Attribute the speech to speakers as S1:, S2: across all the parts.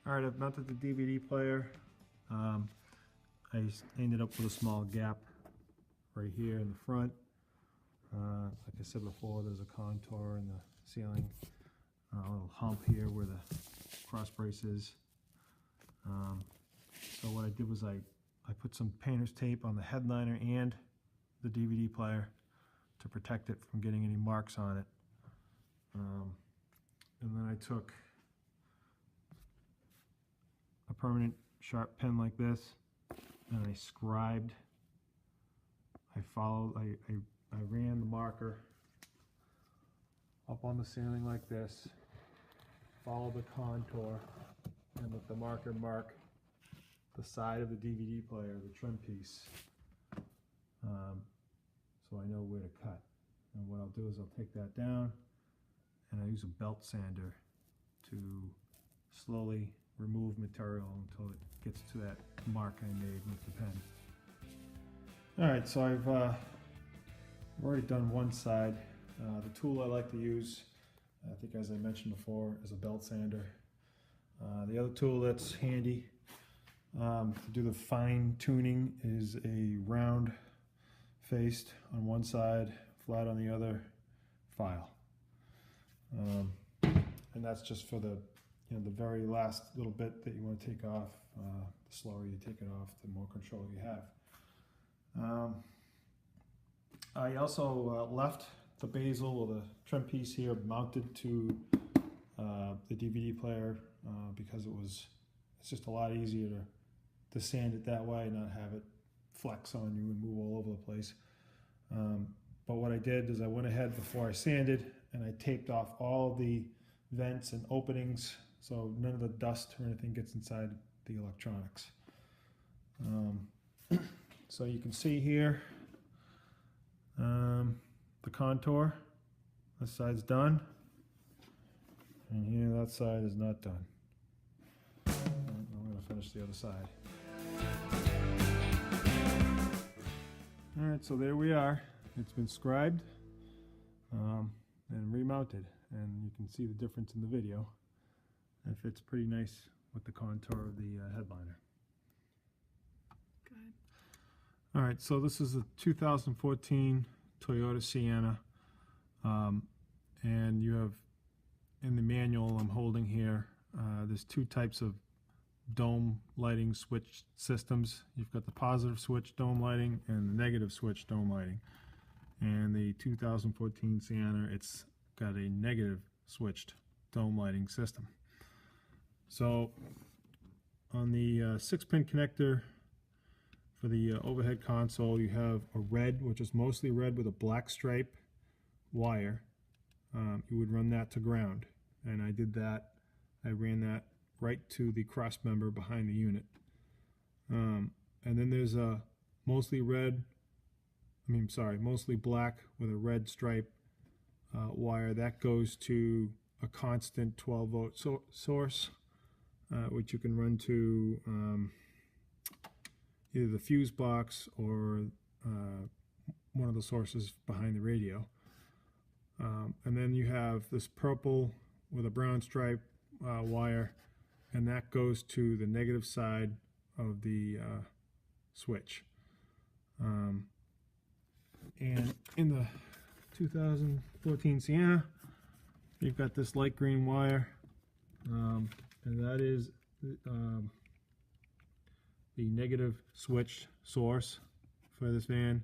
S1: Alright, I've mounted the DVD player. I ended up with a small gap right here in the front. Like I said before, there's a contour in the ceiling, a little hump here where the cross brace is. So what I did was I put some painter's tape on the headliner and the DVD player to protect it from getting any marks on it. And then I took a permanent sharp pen like this and I scribed. I ran the marker up on the ceiling like this, followed the contour, and let the marker mark the side of the DVD player, the trim piece, so I know where to cut. And what I'll do is I'll take that down and I use a belt sander to slowly remove material until it gets to that mark I made with the pen. Alright, so I've already done one side. The tool I like to use, I think as I mentioned before, is a belt sander. The other tool that's handy to do the fine tuning is a round faced on one side, flat on the other file. And that's just for the the very last little bit that you want to take off. The slower you take it off, the more control you have. I also left the bezel or the trim piece here mounted to the DVD player because it's just a lot easier to sand it that way and not have it flex on you and move all over the place. But what I did is I went ahead before I sanded and I taped off all the vents and openings so none of the dust or anything gets inside the electronics. So you can see here the contour. This side's done, and here that side is not done. I'm going to finish the other side. Alright, so there we are. It's been scribed and remounted, and you can see the difference in the video. It fits pretty nice with the contour of the headliner.
S2: Good.
S1: Alright, so this is a 2014 Toyota Sienna, and you have in the manual I'm holding here, there's two types of dome lighting switch systems. You've got the positive switch dome lighting and the negative switch dome lighting. And the 2014 Sienna, it's got a negative switched dome lighting system. So on the 6-pin connector for the overhead console, you have a red, which is mostly red with a black stripe wire. You would run that to ground, and I did that. I ran that right to the cross member behind the unit. And then there's a mostly black with a red stripe wire that goes to a constant 12-volt source, which you can run to either the fuse box or one of the sources behind the radio. And then you have this purple with a brown stripe wire, and that goes to the negative side of the switch. And in the 2014 Sienna, you've got this light green wire, and that is the negative switch source for this van.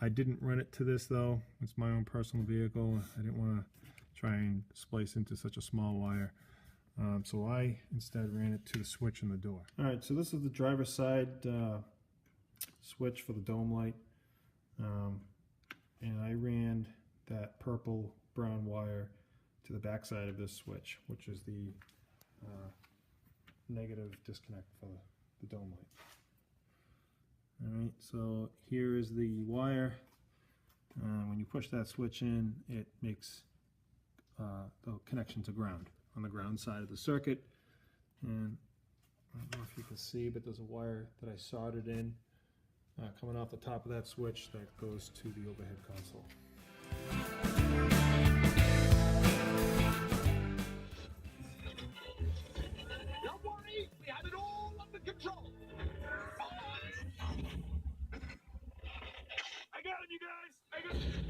S1: I didn't run it to this though. It's my own personal vehicle. I didn't want to try and splice into such a small wire. So I instead ran it to the switch in the door. Alright, so this is the driver's side switch for the dome light. And I ran that purple brown wire to the back side of this switch, which is the negative disconnect for the dome light. Alright, so here is the wire. When you push that switch in, it makes the connection to ground on the ground side of the circuit. And I don't know if you can see, but there's a wire that I soldered in coming off the top of that switch that goes to the overhead console.
S3: Don't worry
S2: you guys.